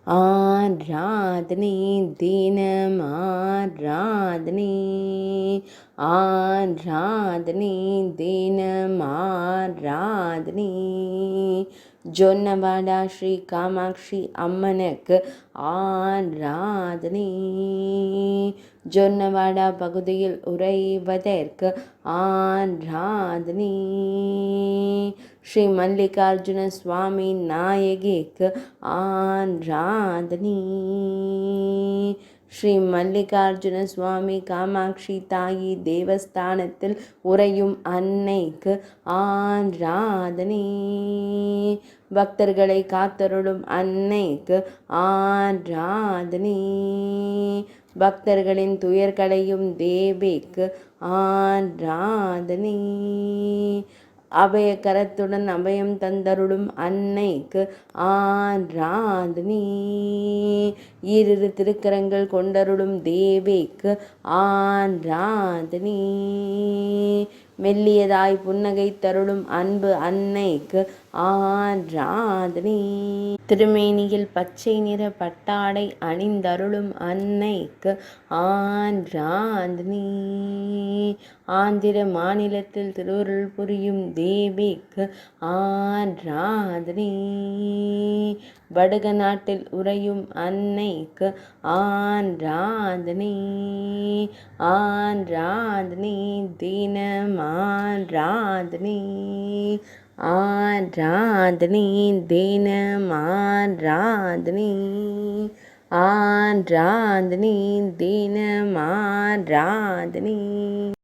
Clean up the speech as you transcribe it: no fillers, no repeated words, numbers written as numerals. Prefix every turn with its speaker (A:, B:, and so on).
A: ஆராதனை தினம் ஆராதனை ஆராதனை தினம் ஆராதனை ஜொன்னவாடா ஸ்ரீ காமாட்சி அம்மனுக்கு ஆராதனை ஜொன்னவாடா பகுதியில் உறைவதற்கு ஆராதனை ஸ்ரீ மல்லிகார்ஜுன சுவாமி நாயகிக்கு ஆராதனை ஸ்ரீ மல்லிகார்ஜுன சுவாமி காமாட்சி தாயி தேவஸ்தானத்தில் உறையும் அன்னைக்கு ஆராதனை பக்தர்களை காத்தருளும் அன்னைக்கு ஆராதனை பக்தர்களின் துயர்களையும் தேவிக்கு ஆராதனை அபய கரத்துடன் அபயம் தந்தருளும் அன்னைக்கு ஆராதனை இரு திருக்கரங்கள் கொண்டருளும் தேவிக்கு ஆராதனை மெல்லியதாய் புன்னகை தருளும் அன்பு அன்னைக்கு ஆராதனை திருமேனியில் பச்சை நிற பட்டாடை அணிந்தருளும் அன்னைக்கு ஆராதனை ஆந்திர மாநிலத்தில் திருவருள் புரியும் தேவிக்கு ஆராதனை வடக நாட்டில் உறையும் அன்னைக்கு ஆராதனை ஆராதனை தினம் ஆராதனை ஆராதனை தினம் ஆராதனை ஆராதனை தினம் ஆராதனை